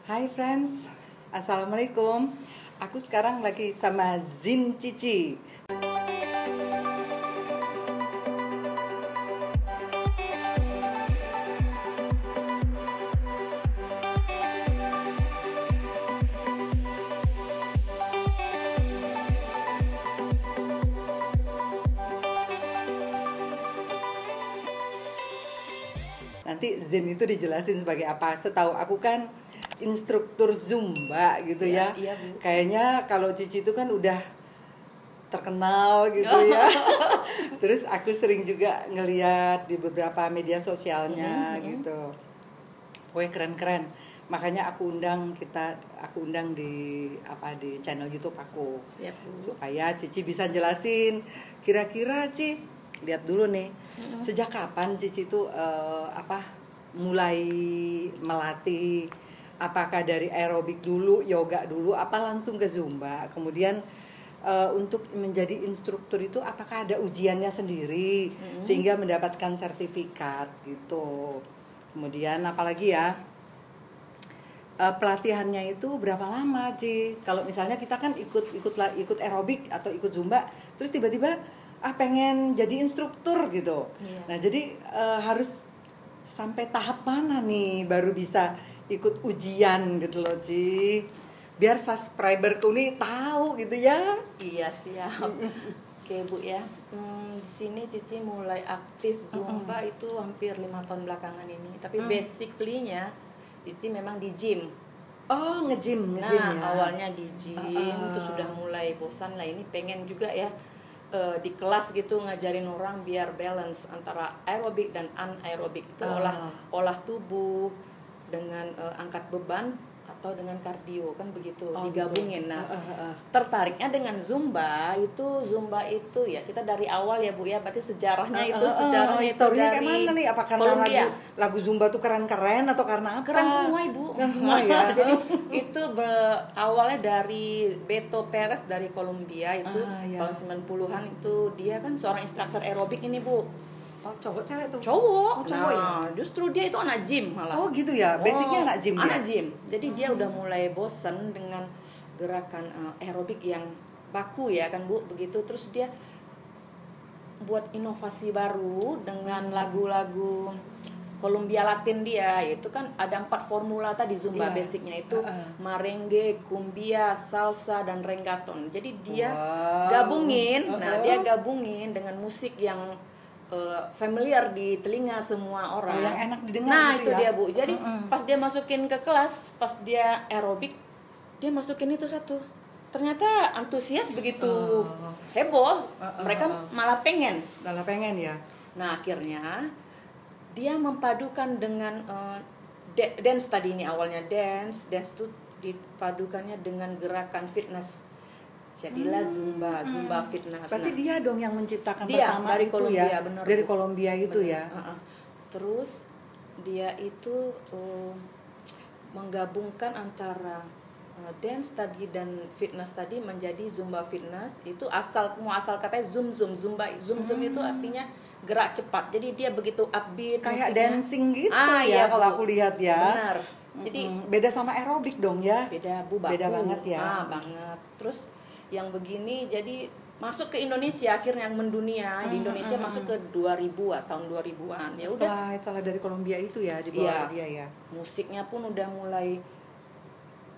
Hai friends, Assalamualaikum. Aku sekarang lagi sama Zin Cici. Nanti Zin itu dijelasin sebagai apa. Setahu aku kan instruktur Zumba gitu ya. Iya, Bu. Kayaknya kalau Cici itu kan udah terkenal gitu ya. Terus aku sering juga ngeliat di beberapa media sosialnya gitu. Wah, keren-keren. Makanya aku undang di channel YouTube aku. Siap, Bu. Supaya Cici bisa jelasin kira-kira lihat dulu nih. Sejak kapan Cici itu mulai melatih? Apakah dari aerobik dulu, yoga dulu, apa langsung ke Zumba? Kemudian untuk menjadi instruktur itu apakah ada ujiannya sendiri sehingga mendapatkan sertifikat gitu. Kemudian apalagi ya? Pelatihannya itu berapa lama, Ci? Kalau misalnya kita kan ikut aerobik atau ikut Zumba, terus tiba-tiba pengen jadi instruktur gitu. Iya. Nah, jadi harus sampai tahap mana nih baru bisa ikut ujian gitu loh, Ci? Biar subscriberku nih tahu gitu ya. Iya, siap. Oke, Bu ya. Di sini Cici mulai aktif Zumba itu hampir 5 tahun belakangan ini. Tapi basically-nya Cici memang di gym. Oh, nge-gym Nah, ya. awalnya di gym, terus sudah mulai bosan lah, ini pengen juga ya di kelas gitu ngajarin orang biar balance antara aerobik dan anaerobik itu olah tubuh dengan angkat beban atau dengan kardio kan begitu digabungin. Gitu. Nah, tertariknya dengan Zumba itu ya kita dari awal ya Bu ya, berarti sejarahnya itu historinya kayak dari mana nih? Apa karena Kolombia. lagu Zumba tuh keren-keren atau karena apa? Keren semua, Ibu. Keren semua ya. Jadi itu awalnya dari Beto Perez dari Kolombia itu iya. tahun 90-an itu dia kan seorang instruktur aerobik ini, Bu. Oh, cowok cewek tuh? Cowok. Oh, cowok ya? Justru dia itu anak gym malah. Oh, gitu ya. Basicnya anak gym. Anak gym. Jadi dia udah mulai bosen dengan gerakan aerobik yang baku ya kan, Bu, begitu. Terus dia buat inovasi baru dengan lagu-lagu Kolombia Latin dia, itu kan ada 4 formula tadi Zumba. Basicnya itu merengue, cumbia, salsa dan reggaeton. Jadi dia gabungin, dia gabungin dengan musik yang familiar di telinga semua orang. Yang enak didengar. Nah, gitu itu ya? dia, Bu. Jadi pas dia masukin ke kelas, pas dia aerobik, dia masukin itu satu. Ternyata antusias begitu heboh, mereka malah pengen ya. Nah, akhirnya dia mempadukan dengan dance tadi, ini awalnya dance itu dipadukannya dengan gerakan fitness. Jadilah Zumba fitness. Berarti dia dong yang menciptakan dia pertama dari itu Kolombia, ya. bener, Dari Bu. Kolombia itu Bener. ya. Terus dia itu menggabungkan antara dance tadi dan fitness tadi menjadi Zumba fitness. Itu asal katanya Zumba itu artinya gerak cepat. Jadi dia begitu upbeat, Kayak musiknya. dancing gitu Iya, kalau Bu. aku lihat ya. Benar. Jadi beda sama aerobik dong ya. beda, Bu, baku. Beda banget ya. Banget. Terus yang begini jadi masuk ke Indonesia, akhirnya yang mendunia di Indonesia masuk ke 2000 tahun 2000-an. Ya udah. Setelah dari Kolombia itu ya dibawa ke dia ya. Musiknya pun udah mulai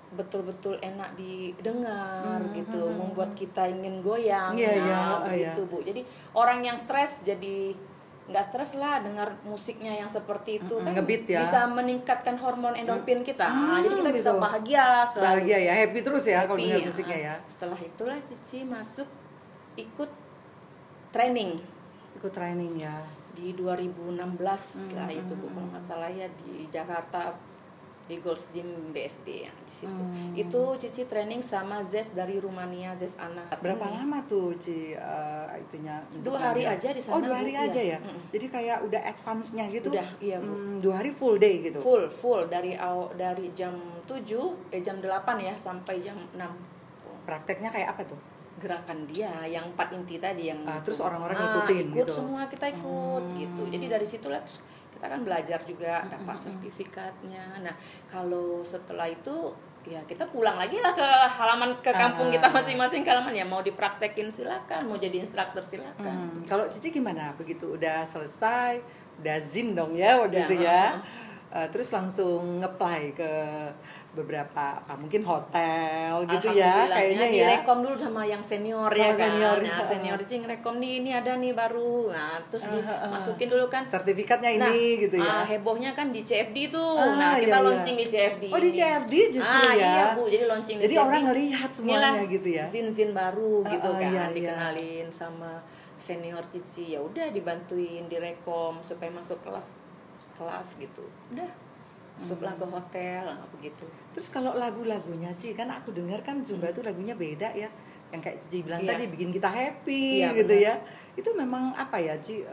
betul-betul enak didengar gitu, membuat kita ingin goyang. Begitu, Bu. Jadi orang yang stres jadi nggak stres lah dengar musiknya yang seperti itu kan, ngebeat ya. bisa meningkatkan hormon endorfin kita. Jadi kita bisa gitu. bahagia selalu. Bahagia ya, happy terus ya kalau dengar Happy, musiknya ya. Setelah itulah Cici masuk ikut training Ikut training ya. di 2016 lah itu, Bu, kalau nggak salah ya, di Jakarta di Gold's Gym BSD ya di situ. Itu Cici training sama Zes dari Rumania, Zes anak. Berapa lama tuh itunya? 2 hari aja di sana. Oh, 2 hari Bu, aja iya. ya. Jadi kayak udah advance-nya gitu. Udah, iya, Bu. 2 hari full day gitu. Full dari jam 8 ya sampai jam 6. Prakteknya kayak apa tuh? Gerakan dia yang 4 inti tadi yang terus orang-orang ngikutin ikut gitu. Semua kita ikut gitu. Jadi dari situlah terus kita kan belajar juga, dapat sertifikatnya. Nah kalau setelah itu ya kita pulang lagi lah ke halaman, ke kampung kita masing-masing, ke halaman ya, mau dipraktekin silakan, mau jadi instruktur silakan. Kalau Cici gimana? Begitu udah selesai, udah zin dong ya waktu itu ya. Terus langsung nge-apply ke beberapa mungkin hotel gitu ya kayaknya ya. Direkom dulu sama yang senior ya kan. Nah, senior Cing rekom nih, ini ada nih baru. Nah, terus dimasukin dulu kan sertifikatnya ini gitu ya. Hebohnya kan di CFD tuh. Nah, kita launching di CFD. Oh, di CFD justru ya. Iya, Bu. Jadi launching di CFD. Jadi orang ngelihat semuanya gitu ya. Zin-zin baru gitu kan, dikenalin sama senior Cici. Ya udah dibantuin direkom supaya masuk kelas gitu. Udah. Masuklah ke hotel, begitu. Terus kalau lagu-lagunya Ci, kan aku dengar kan Zumba itu lagunya beda ya. Yang kayak Cici bilang tadi bikin kita happy gitu ya. Itu memang apa ya Ci,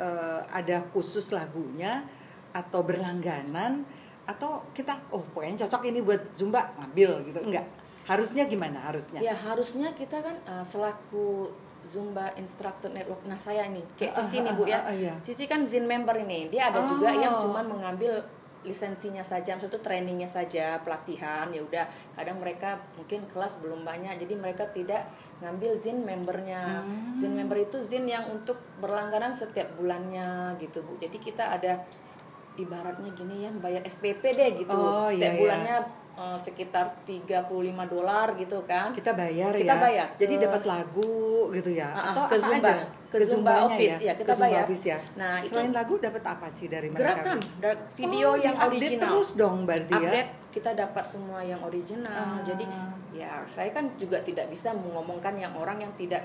ada khusus lagunya atau berlangganan, atau kita pokoknya cocok ini buat Zumba, ngambil gitu. Enggak. Harusnya gimana harusnya? Ya harusnya kita kan selaku Zumba Instructor Network. Nah saya ini kayak Cici nih Bu ya. Cici kan Zin member ini. Dia ada juga yang cuman mengambil lisensinya saja, maksudnya trainingnya saja, pelatihan, ya udah. Kadang mereka mungkin kelas belum banyak, jadi mereka tidak ngambil Zin membernya. Zin member itu Zin yang untuk berlangganan setiap bulannya gitu Bu. Jadi kita ada ibaratnya gini ya, bayar SPP deh gitu. Setiap bulannya sekitar $35 gitu kan. Kita bayar. Jadi dapat lagu gitu ya. Atau ke Zumba, ke Zumba Office ya, kita bayar. Ya. Nah, selain lagu dapat apa Ci dari gerakan, mereka? video yang original. Terus dong berarti update, kita dapat semua yang original. Jadi ya saya kan juga tidak bisa mengomongkan yang orang yang tidak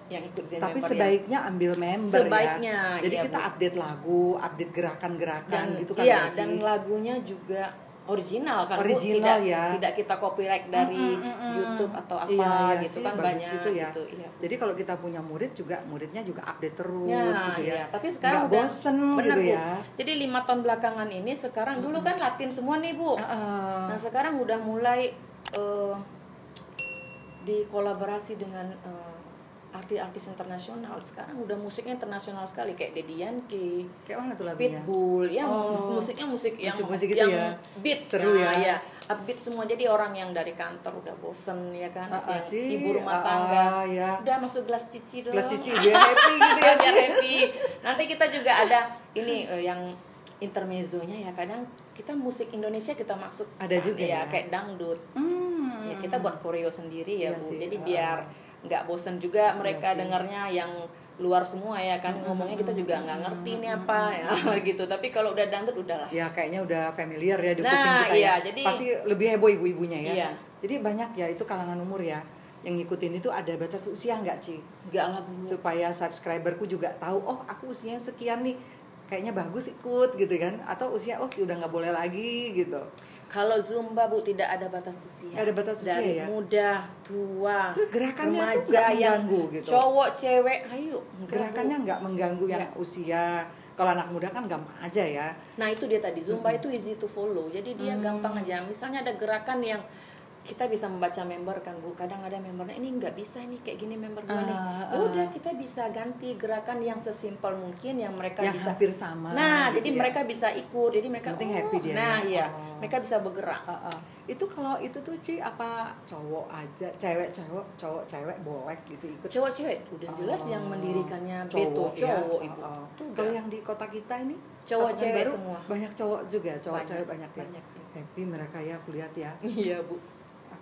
yang ikut Zin tapi member sebaiknya ambil member ya. Jadi kita update lagu, update gerakan-gerakan gitu kan. Iya, dan lagunya juga original kan Bu, tidak kita copyright dari YouTube atau apa gitu kan, banyak gitu ya. Jadi kalau kita punya murid juga, muridnya juga update terus gitu ya. Tapi sekarang udah bosen bener gitu Bu. Ya. Jadi 5 tahun belakangan ini sekarang dulu kan Latin semua nih Bu. Nah sekarang udah mulai dikolaborasi dengan artis-artis internasional. Sekarang udah musiknya internasional sekali, kayak Daddy Yankee, kayak mana tuh lagunya? Pitbull, ya musiknya musik yang gitu yang ya. beat seru ya. Upbeat semua, jadi orang yang dari kantor udah bosen ya kan, yang ibu rumah tangga udah masuk gelas cici dong. Gelas cici biar happy gitu ya. Biar happy. Nanti kita juga ada ini yang intermezzonya ya, kadang kita musik Indonesia kita masuk ada juga ya, kayak dangdut. Ya kita buat koreo sendiri ya Bu. Jadi biar nggak bosen juga mereka dengarnya yang luar semua ya kan, ngomongnya kita juga nggak ngerti ini apa ya gitu. Tapi kalau udah dangdut udahlah ya, kayaknya udah familiar ya di kuping kita ya. Jadi pasti lebih heboh ibu-ibunya ya. Iya. Jadi banyak ya itu kalangan umur ya yang ngikutin itu. Ada batas usia nggak Ci? Nggak lah Bu. Supaya subscriberku juga tahu, aku usianya sekian nih, kayaknya bagus ikut gitu kan. Atau usia udah nggak boleh lagi gitu. Kalau Zumba Bu tidak ada batas usia. Ada batas usia dari ya. Muda, tua, itu gerakannya remaja, yang mengganggu gitu. Cowok, cewek, ayo. Gerakannya nggak mengganggu yang usia. Kalau anak muda kan gampang aja ya. Nah itu dia tadi, Zumba itu easy to follow. Jadi dia gampang aja. Misalnya ada gerakan yang kita bisa membaca member kan Bu. Kadang ada membernya ini nggak bisa ini kayak gini member gua nih. Ya udah kita bisa ganti gerakan yang sesimpel mungkin yang mereka yang bisa hampir sama. Nah, gitu jadi mereka bisa ikut. Jadi mereka penting happy dia. Nah, iya. Mereka bisa bergerak. Itu kalau itu tuh Ci, apa cowok aja, cewek cewek boleh gitu ikut? Cowok cewek udah jelas yang mendirikannya Beto cowok itu. Kalau yang di kota kita ini cowok cewek semua. Banyak cowok juga, cewek banyak ya. Happy mereka ya, aku lihat ya. Iya Bu.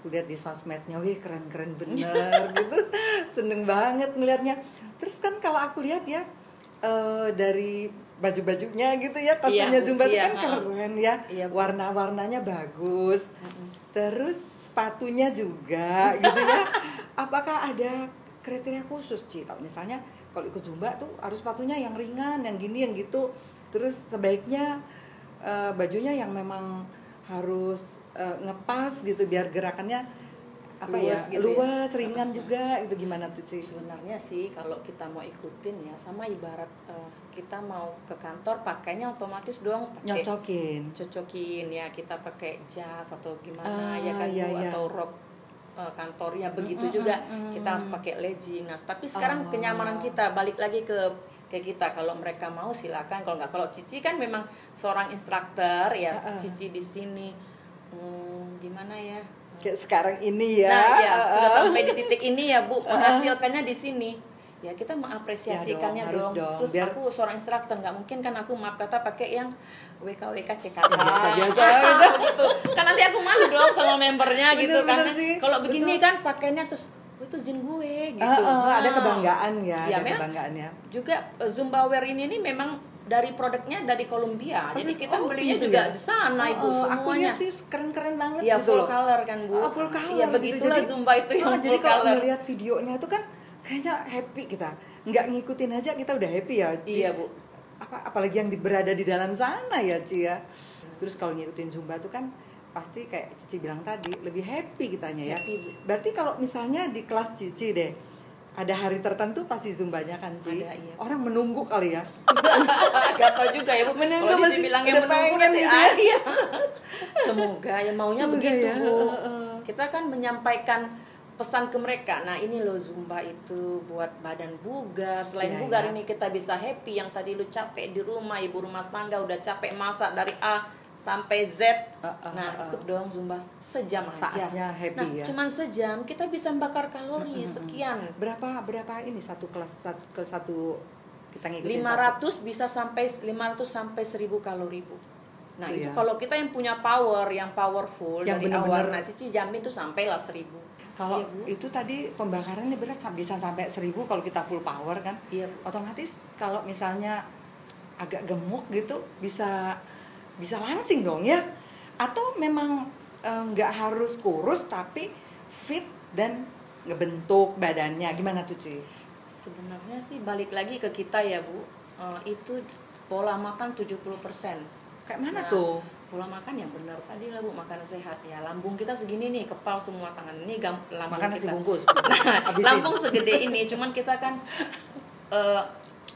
Aku lihat di sosmednya, wih keren-keren bener gitu, seneng banget ngelihatnya. Terus kan kalau aku lihat ya dari baju-bajunya gitu ya, kostumnya Zumba itu kan keren ya, warna-warnanya bagus, terus sepatunya juga gitu ya. Apakah ada kriteria khusus Ci? Kalau misalnya kalau ikut Zumba tuh harus sepatunya yang ringan, yang gini, yang gitu. Terus sebaiknya bajunya yang memang harus ngepas gitu biar gerakannya luas, luas, ringan juga. Itu gimana tuh Ci? Sebenarnya sih kalau kita mau ikutin ya sama ibarat kita mau ke kantor pakainya otomatis dong cocokin ya, kita pakai jas atau gimana ya kan atau rok kantornya begitu juga kita harus pakai legging. Nah, tapi sekarang kenyamanan kita balik lagi ke kayak kita. Kalau mereka mau silakan, kalau nggak, kalau Cici kan memang seorang instruktur ya. Cici di sini gimana ya, kayak sekarang ini ya. nah ya sudah sampai di titik ini ya Bu, menghasilkannya di sini ya, kita mengapresiasikannya Ya dong, harus dong. Terus Biar aku seorang instruktur, nggak mungkin kan aku maaf kata pakai yang WKWK CKA biasa-biasa gitu. Kan nanti aku malu dong sama membernya gitu kan. Bener sih. Kalau begini Betul. kan pakainya terus itu zin gue gitu. Ada kebanggaan ya, Ya, ada memang kebanggaannya. juga Zumba Wear ini memang dari produknya dari Columbia. Jadi kita belinya gitu juga ya? di sana Ibu Aku semuanya. lihat sih keren-keren banget Ya gitu full loh. color kan Bu. Full color. Ya gitu. begitulah Jadi, Zumba itu yang jadi full kalau color. ngelihat videonya itu kan kayaknya happy kita. Nggak ngikutin aja kita udah happy ya, Ci. Iya Bu. Apalagi yang berada di dalam sana ya, Ci ya. Terus kalau ngikutin Zumba tuh kan pasti kayak Cici bilang tadi lebih happy kitanya ya. Happy, Bu. Berarti kalau misalnya di kelas Cici deh ada hari tertentu pasti Zumbanya kan, Ci. Ada, iya. Orang menunggu kali ya. Gak tau juga ya Bu. Menunggu Kalau masih dibilang udah yang menunggu pengen nanti gitu ya. iya. Semoga ya maunya Semoga begitu ya. Bu. Kita kan menyampaikan pesan ke mereka. Nah ini loh Zumba itu buat badan bugar. Selain Iya, bugar iya. ini kita bisa happy. Yang tadi lu capek di rumah, ibu rumah tangga udah capek masak dari A sampai Z. Nah ikut dong Zumba sejam aja. Saatnya happy Nah ya. cuman sejam kita bisa membakar kalori sekian. Berapa ini satu kelas ke satu kita ngikutin 500 bisa sampai 500 sampai 1000 kalori Bu. Nah Itu itu ya. kalau kita yang punya power, yang powerful Yang dari bener-bener- awal, nah Cici jamin tuh sampailah 1000. Kalau Iya, Bu. itu tadi pembakarannya berat bisa sampai 1000 kalau kita full power kan. Iya, Bu. Otomatis kalau misalnya agak gemuk gitu bisa langsing dong ya. Atau memang nggak harus kurus tapi fit dan ngebentuk badannya. Gimana tuh, Ci? Sebenarnya sih balik lagi ke kita ya Bu. Itu pola makan 70%. Kayak mana Nah, tuh? Pola makan yang benar tadi lah Bu, makanan sehat. Ya lambung kita segini nih, kepal semua tangan ini lambung Makan nasi kita. bungkus. Nah, Habisin. lambung segede ini, cuman kita kan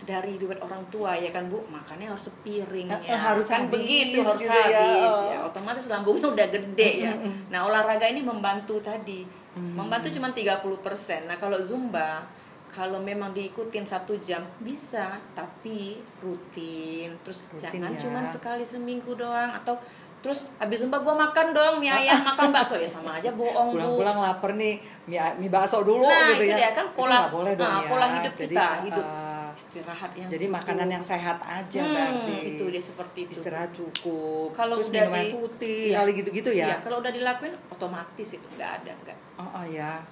dari duit orang tua ya kan Bu, makannya harus sepiring ya. Harus kan habis, begitu harus gitu ya. habis ya. Otomatis lambungnya udah gede ya. Nah, olahraga ini membantu tadi. Membantu cuma 30%. Nah, kalau Zumba kalau memang diikutin 1 jam bisa, tapi rutin. Terus jangan ya. cuma sekali seminggu doang, atau terus habis Zumba gue makan dong mie ayam, makan bakso, ya sama aja bohong Bu. Pulang-pulang lapar nih, mie bakso dulu Nah gitu itu ya. dia kan Itu pola nggak boleh dong ya. pola hidup Jadi, kita, hidup istirahat yang jadi cukup. makanan yang sehat aja berarti. Itu dia seperti itu. Istirahat cukup. Kalau terus udah minum air di- putih, iya. kali gitu-gitu ya. Iya, kalau udah dilakuin otomatis itu nggak ada. Oh ya,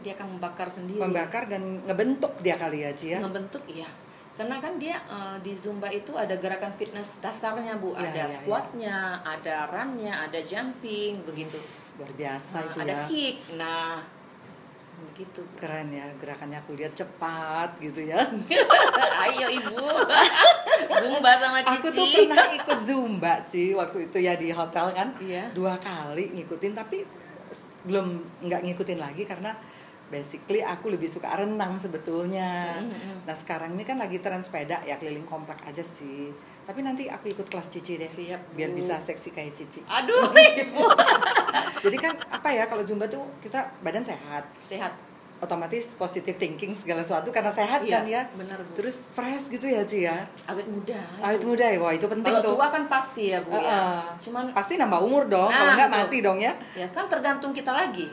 Dia akan membakar sendiri. membakar dan ngebentuk dia kali ya, Ci ya. Ngebentuk iya. Karena kan dia di Zumba itu ada gerakan fitness dasarnya Bu, Iya, ada iya, squatnya, ada runnya, ada jumping begitu. Luar biasa Nah, itu ada ya. kick. Nah, begitu. Keren ya, gerakannya aku lihat cepat gitu ya. Ayo Ibu. Zumba sama Cici. Aku tuh pernah ikut Zumba, Ci, waktu itu ya di hotel kan. Iya. 2 kali ngikutin, tapi belum nggak ngikutin lagi karena basically aku lebih suka renang sebetulnya. Nah sekarang ini kan lagi tren sepeda ya, keliling komplek aja sih. Tapi nanti aku ikut kelas Cici deh. Siap, Bu. Biar bisa seksi kayak Cici. Aduh, Ibu. Jadi kan apa ya, kalau Zumba tuh kita badan sehat, Sehat. otomatis positive thinking segala sesuatu karena sehat Iya, kan ya. benar, Bu. Terus fresh gitu ya, Ci ya. Awet muda. Awet muda ya, wah itu penting Kalau tuh. tua kan pasti ya Bu ya. Cuman pasti nambah umur dong, Nah, kalau nggak betul. mati dong ya. ya kan tergantung kita lagi.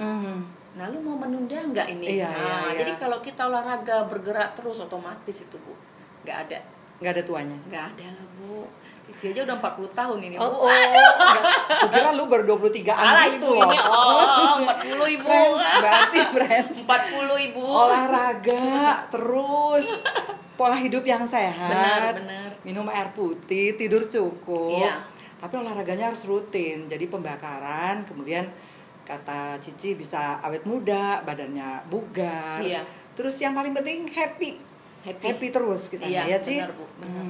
Nah, lu mau menunda nggak ini? Iya, nah, iya. jadi kalau kita olahraga bergerak terus otomatis itu Bu. Nggak ada. Nggak ada tuanya. Nggak ada lah Bu. Cici aja udah 40 tahun ini Bu. Aku kira lu baru 23 Alah gitu Ibu loh. ini 40 Ibu. Friends, berarti friends. 40 Ibu. Olahraga terus, pola hidup yang sehat, Benar. minum air putih, tidur cukup. Iya. Tapi olahraganya harus rutin. Jadi pembakaran, kemudian kata Cici bisa awet muda, badannya bugar. Iya. Terus yang paling penting happy. Happy. Terus kita Iya, ya, Ci. benar Bu. Benar.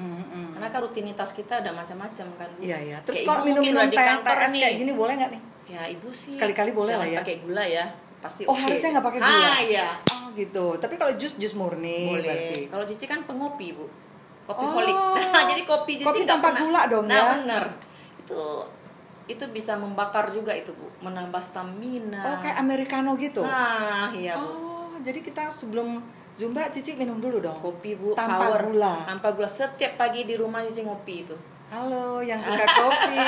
Karena kan rutinitas kita ada macam-macam kan Bu. Iya, iya. Terus Kayak kalau Ibu mungkin minum-minum udah di kantor PNTS nih. kayak gini boleh nggak nih? Ya Ibu sih Sekali-kali boleh lah jangan ya. pakai gula ya, pasti Oh, oke. harusnya nggak pakai gula. Iya. Oh, gitu. Tapi kalau jus murni berarti. Boleh. Kalau Cici kan pengopi Bu, kopi Oh. holik. Jadi kopi Cici Kopi nggak tanpa pernah. gula dong nah, ya. bener. Itu bisa membakar juga itu Bu, menambah stamina. Oh, kayak americano gitu. Nah, iya Bu. Oh, jadi kita sebelum Zumba Cici minum dulu dong. Kopi Bu, Tanpa power. gula. Tanpa gula. Setiap pagi di rumah Cici ngopi itu. Halo yang suka kopi,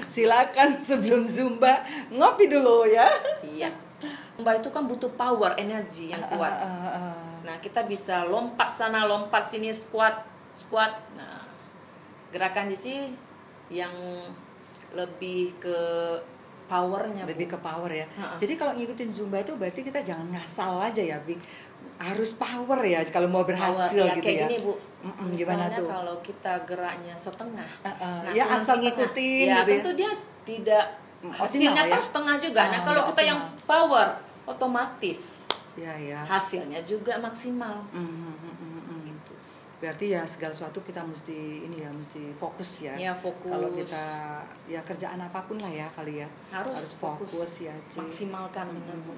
silakan sebelum Zumba ngopi dulu ya. Iya. Zumba itu kan butuh power, energi yang kuat. Nah, kita bisa lompat sana, lompat sini, squat. Nah, gerakan Cici yang lebih ke powernya, Lebih ke power ya. Ha-ha. Jadi kalau ngikutin Zumba itu berarti kita jangan ngasal aja ya, Bi. Harus power ya kalau mau berhasil ya, gitu kayak ya. gini Bu. Gimana Misalnya tuh? kalau kita geraknya setengah, Ya, cuma asal setengah. ngikutin ya, gitu ya. tentu dia tidak hasilnya Optimal ya? pas setengah juga. Nah, kalau nggak kita yang optimal. power, otomatis Ya. hasilnya juga maksimal. Gitu. Berarti ya segala sesuatu kita mesti ini ya, mesti fokus ya. Ya, fokus. Kalau kita ya kerjaan apapun lah ya kali ya. Harus fokus ya, Ci. Maksimalkan benar Bu.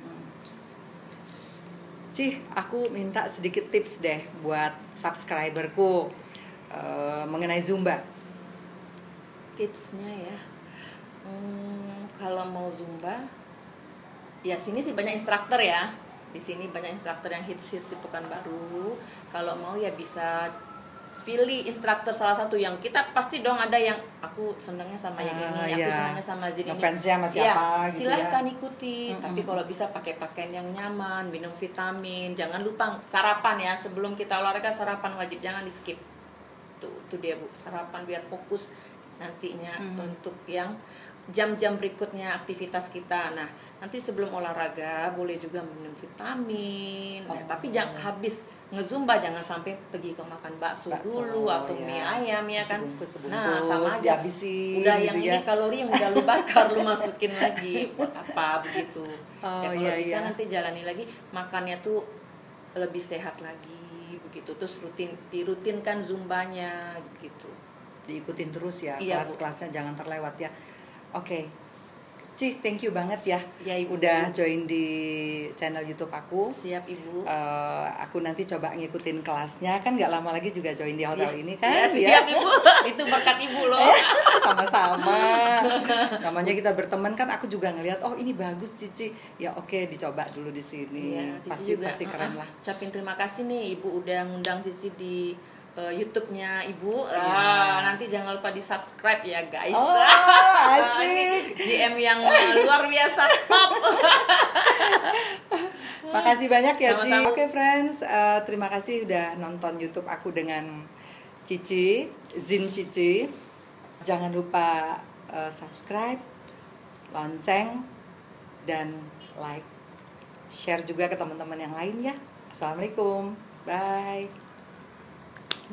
Ci, aku minta sedikit tips deh buat subscriberku mengenai Zumba. Tipsnya ya, kalau mau Zumba, ya sini sih banyak instruktur ya. Di sini banyak instruktur yang hits di Pekanbaru. Kalau mau ya bisa pilih instruktur salah satu yang kita pasti dong ada yang aku senangnya sama yang ini, aku senangnya sama Zin ini. Ngefansnya sama siapa gitu ya. Silahkan ikuti. Tapi kalau bisa pakai pakaian yang nyaman, minum vitamin. Jangan lupa sarapan ya, sebelum kita olahraga sarapan wajib, jangan di skip. Tuh dia Bu, sarapan biar fokus nantinya untuk yang jam-jam berikutnya aktivitas kita. Nah, nanti sebelum olahraga boleh juga minum vitamin. Nah, tapi jangan habis ngezumba jangan sampai pergi ke makan bakso dulu atau mie ayam ya kan. Nah, sama aja. Dihabisin, Udah gitu yang ya. ini kalori yang udah lu bakar lu masukin lagi. Buat apa begitu? Ya kalau bisa nanti jalani lagi makannya tuh lebih sehat lagi begitu. Terus dirutinkan zumbanya gitu. Diikutin terus ya, Iya, kelas-kelasnya jangan terlewat ya. Oke, Ci, thank you banget ya. Ya, Ibu. Udah join di channel YouTube aku. Siap Ibu. Aku nanti coba ngikutin kelasnya, kan nggak lama lagi juga join di hotel ini kan? Ya, siap Ibu. Itu berkat Ibu loh. Sama-sama. Namanya kita berteman kan, aku juga ngelihat oh ini bagus Cici. Ya oke, dicoba dulu di sini. Ya, Cici pasti keren lah. Ucapin terima kasih nih Ibu udah ngundang Cici di YouTube-nya Ibu. Nanti jangan lupa di-subscribe ya guys. Oh, asik. GM yang luar biasa top. Makasih banyak ya Ci. Sama-sama. Oke friends, terima kasih udah nonton YouTube aku dengan Cici, Zin Cici. Jangan lupa subscribe, lonceng, dan like. Share juga ke teman-teman yang lain ya. Assalamualaikum. Bye.